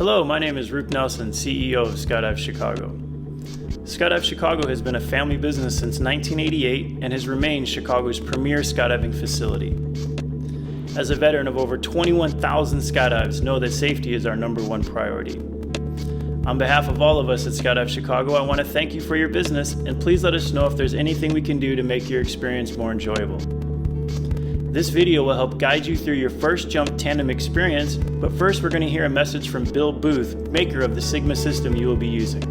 Hello, my name is Roop Nelson, CEO of Skydive Chicago. Skydive Chicago has been a family business since 1988 and has remained Chicago's premier skydiving facility. As a veteran of over 21,000 skydives, know that safety is our number one priority. On behalf of all of us at Skydive Chicago, I want to thank you for your business, and please let us know if there's anything we can do to make your experience more enjoyable. This video will help guide you through your first jump tandem experience, but first we're going to hear a message from Bill Booth, maker of the Sigma system you will be using.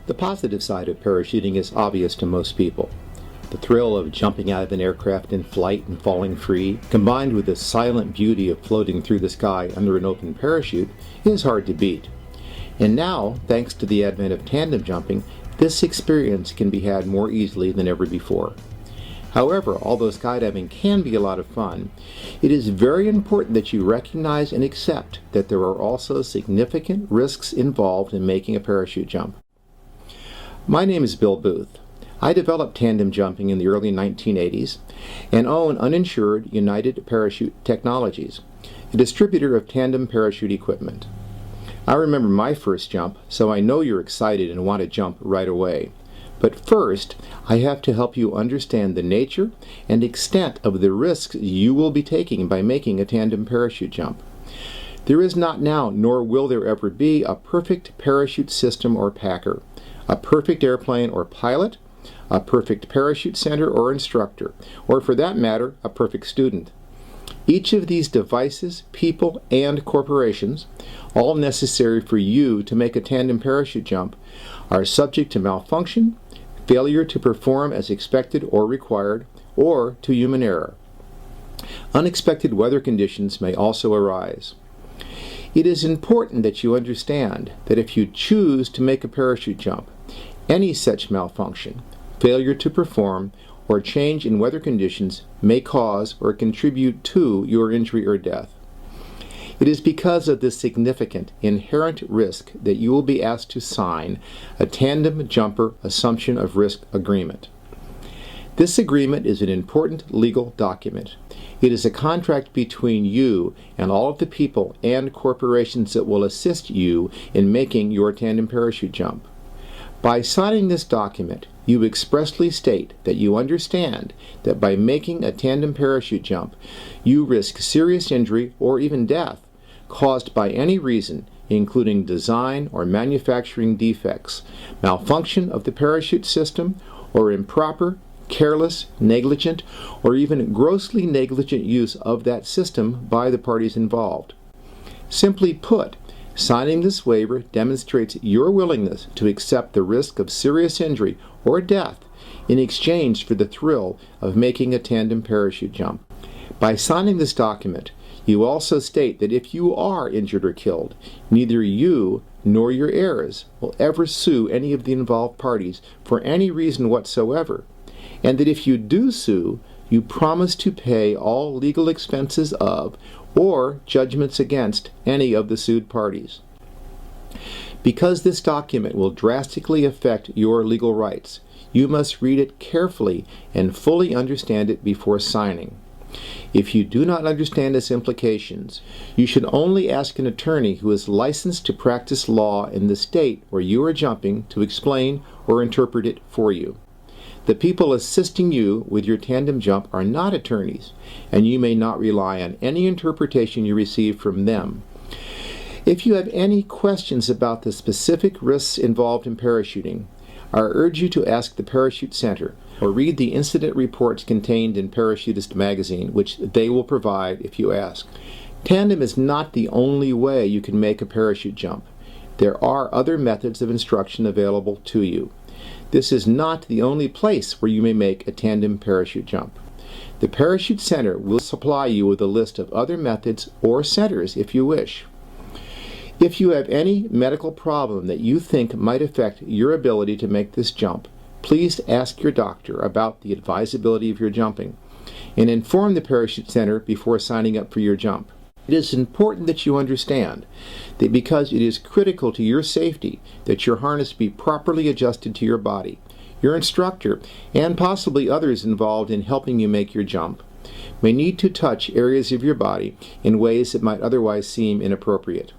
The positive side of parachuting is obvious to most people. The thrill of jumping out of an aircraft in flight and falling free, combined with the silent beauty of floating through the sky under an open parachute, is hard to beat. And now, thanks to the advent of tandem jumping, this experience can be had more easily than ever before. However, although skydiving can be a lot of fun, it is very important that you recognize and accept that there are also significant risks involved in making a parachute jump. My name is Bill Booth. I developed tandem jumping in the early 1980s and own uninsured United Parachute Technologies, a distributor of tandem parachute equipment. I remember my first jump, so I know you're excited and want to jump right away. But first, I have to help you understand the nature and extent of the risks you will be taking by making a tandem parachute jump. There is not now, nor will there ever be, a perfect parachute system or packer, a perfect airplane or pilot, a perfect parachute center or instructor, or for that matter, a perfect student. Each of these devices, people, and corporations, all necessary for you to make a tandem parachute jump, are subject to malfunction, failure to perform as expected or required, or to human error. Unexpected weather conditions may also arise. It is important that you understand that if you choose to make a parachute jump, any such malfunction, failure to perform, or change in weather conditions may cause or contribute to your injury or death. It is because of this significant inherent risk that you will be asked to sign a tandem jumper assumption of risk agreement. This agreement is an important legal document. It is a contract between you and all of the people and corporations that will assist you in making your tandem parachute jump. By signing this document, you expressly state that you understand that by making a tandem parachute jump, you risk serious injury or even death caused by any reason, including design or manufacturing defects, malfunction of the parachute system, or improper, careless, negligent, or even grossly negligent use of that system by the parties involved. Simply put, signing this waiver demonstrates your willingness to accept the risk of serious injury or death in exchange for the thrill of making a tandem parachute jump. By signing this document, you also state that if you are injured or killed, neither you nor your heirs will ever sue any of the involved parties for any reason whatsoever, and that if you do sue, you promise to pay all legal expenses of or judgments against any of the sued parties. Because this document will drastically affect your legal rights, you must read it carefully and fully understand it before signing. If you do not understand its implications, you should only ask an attorney who is licensed to practice law in the state where you are jumping to explain or interpret it for you. The people assisting you with your tandem jump are not attorneys, and you may not rely on any interpretation you receive from them. If you have any questions about the specific risks involved in parachuting, I urge you to ask the Parachute Center or read the incident reports contained in Parachutist magazine, which they will provide if you ask. Tandem is not the only way you can make a parachute jump. There are other methods of instruction available to you. This is not the only place where you may make a tandem parachute jump. The Parachute Center will supply you with a list of other methods or centers if you wish. If you have any medical problem that you think might affect your ability to make this jump, please ask your doctor about the advisability of your jumping. and inform the parachute center before signing up for your jump. It is important that you understand that because it is critical to your safety that your harness be properly adjusted to your body, your instructor, and possibly others involved in helping you make your jump may need to touch areas of your body in ways that might otherwise seem inappropriate.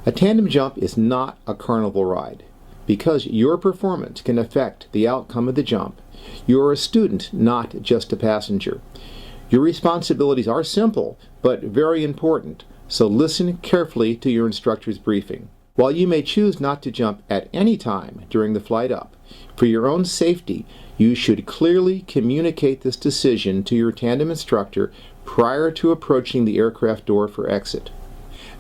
A tandem jump is not a carnival ride. Because your performance can affect the outcome of the jump, you are a student, not just a passenger. Your responsibilities are simple, but very important, so listen carefully to your instructor's briefing. While you may choose not to jump at any time during the flight up, for your own safety, you should clearly communicate this decision to your tandem instructor prior to approaching the aircraft door for exit.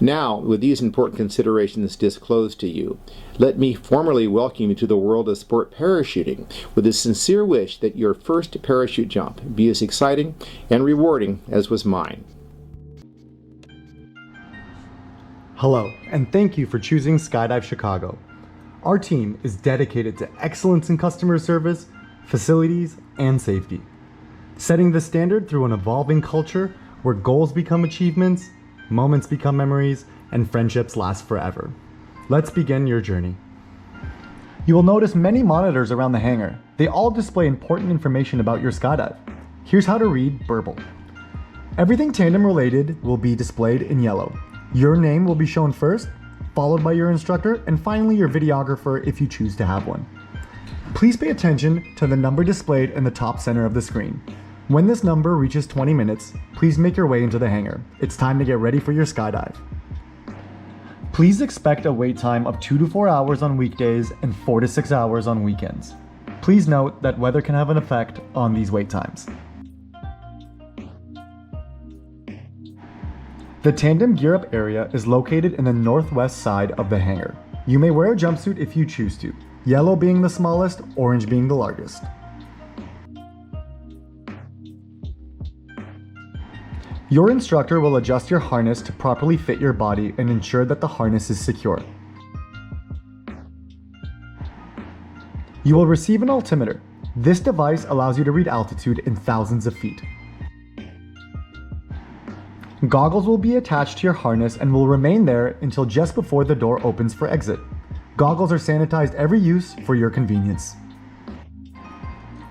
Now, with these important considerations disclosed to you, let me formally welcome you to the world of sport parachuting with a sincere wish that your first parachute jump be as exciting and rewarding as was mine. Hello, and thank you for choosing Skydive Chicago. Our team is dedicated to excellence in customer service, facilities, and safety, setting the standard through an evolving culture where goals become achievements, moments become memories, and friendships last forever. Let's begin your journey. You will notice many monitors around the hangar. They all display important information about your skydive. Here's how to read Burble. Everything tandem related will be displayed in yellow. Your name will be shown first, followed by your instructor, and finally your videographer if you choose to have one. Please pay attention to the number displayed in the top center of the screen. When this number reaches 20 minutes, please make your way into the hangar. It's time to get ready for your skydive. Please expect a wait time of 2 to 4 hours on weekdays and 4 to 6 hours on weekends. Please note that weather can have an effect on these wait times. The tandem gear up area is located in the northwest side of the hangar. You may wear a jumpsuit if you choose to, yellow being the smallest, orange being the largest. Your instructor will adjust your harness to properly fit your body and ensure that the harness is secure. You will receive an altimeter. This device allows you to read altitude in thousands of feet. Goggles will be attached to your harness and will remain there until just before the door opens for exit. Goggles are sanitized every use for your convenience.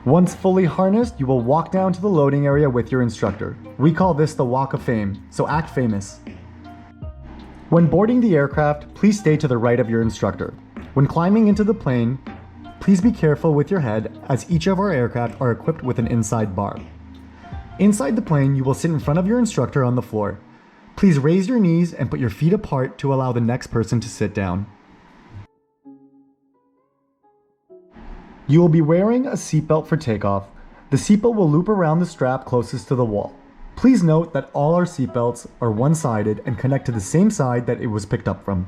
Once fully harnessed, you will walk down to the loading area with your instructor. We call this the Walk of Fame, so act famous. When boarding the aircraft, please stay to the right of your instructor. When climbing into the plane, please be careful with your head as each of our aircraft are equipped with an inside bar. Inside the plane, you will sit in front of your instructor on the floor. Please raise your knees and put your feet apart to allow the next person to sit down. You will be wearing a seatbelt for takeoff. The seatbelt will loop around the strap closest to the wall. Please note that all our seatbelts are one-sided and connect to the same side that it was picked up from.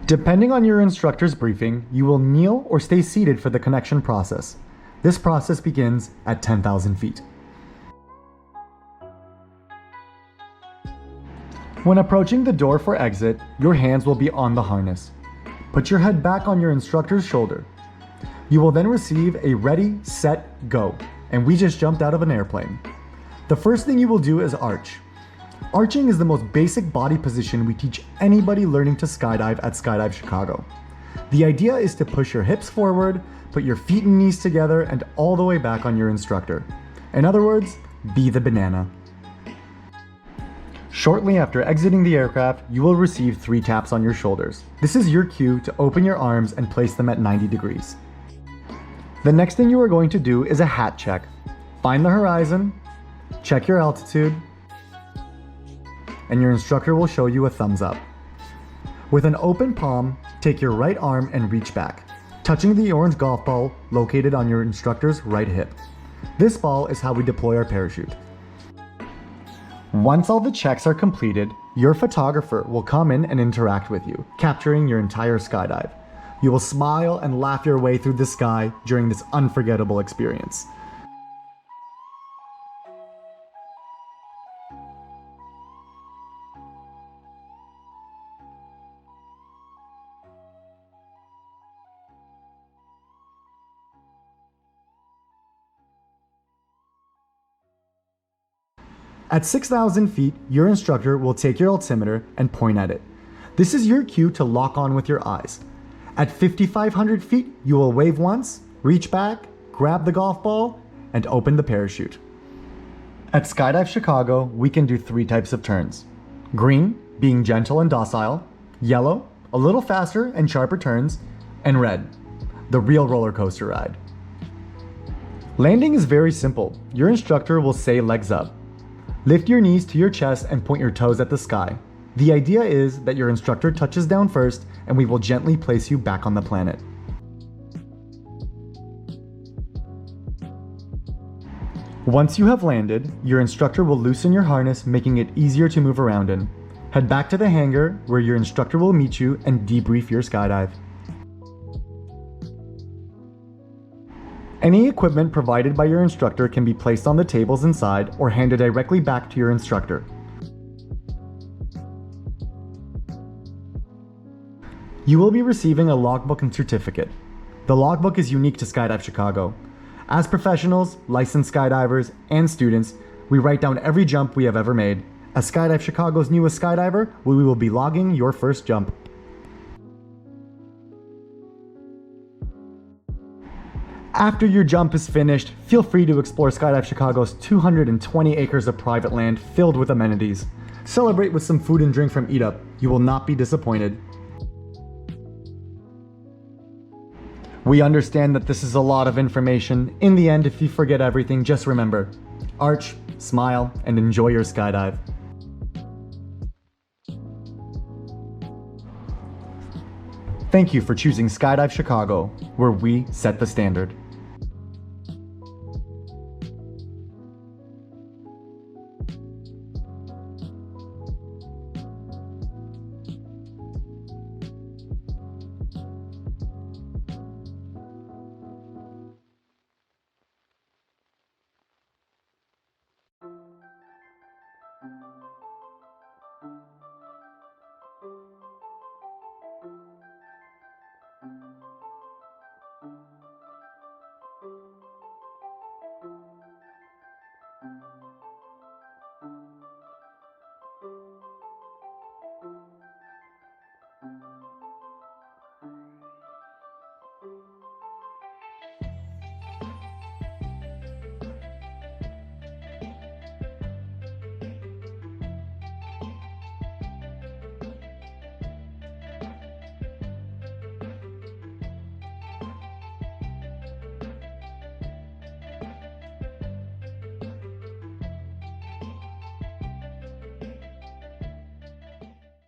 Depending on your instructor's briefing, you will kneel or stay seated for the connection process. This process begins at 10,000 feet. When approaching the door for exit, your hands will be on the harness. Put your head back on your instructor's shoulder. You will then receive a ready, set, go, and we just jumped out of an airplane. The first thing you will do is arch. Arching is the most basic body position we teach anybody learning to skydive at Skydive Chicago. The idea is to push your hips forward, put your feet and knees together, and all the way back on your instructor. In other words, be the banana. Shortly after exiting the aircraft, you will receive 3 taps on your shoulders. This is your cue to open your arms and place them at 90 degrees. The next thing you are going to do is a hat check. Find the horizon, check your altitude, and your instructor will show you a thumbs up. With an open palm, take your right arm and reach back, touching the orange golf ball located on your instructor's right hip. This ball is how we deploy our parachute. Once all the checks are completed, your photographer will come in and interact with you, capturing your entire skydive. You will smile and laugh your way through the sky during this unforgettable experience. At 6,000 feet, your instructor will take your altimeter and point at it. This is your cue to lock on with your eyes. At 5,500 feet, you will wave once, reach back, grab the golf ball, and open the parachute. At Skydive Chicago, we can do 3 types of turns. Green, being gentle and docile. Yellow, a little faster and sharper turns. And red, the real roller coaster ride. Landing is very simple. Your instructor will say legs up. Lift your knees to your chest and point your toes at the sky. The idea is that your instructor touches down first and we will gently place you back on the planet. Once you have landed, your instructor will loosen your harness, making it easier to move around in. Head back to the hangar where your instructor will meet you and debrief your skydive. Any equipment provided by your instructor can be placed on the tables inside or handed directly back to your instructor. You will be receiving a logbook and certificate. The logbook is unique to Skydive Chicago. As professionals, licensed skydivers, and students, we write down every jump we have ever made. As Skydive Chicago's newest skydiver, we will be logging your first jump. After your jump is finished, feel free to explore Skydive Chicago's 220 acres of private land filled with amenities. Celebrate with some food and drink from Eat Up. You will not be disappointed. We understand that this is a lot of information. In the end, if you forget everything, just remember, arch, smile, and enjoy your skydive. Thank you for choosing Skydive Chicago, where we set the standard.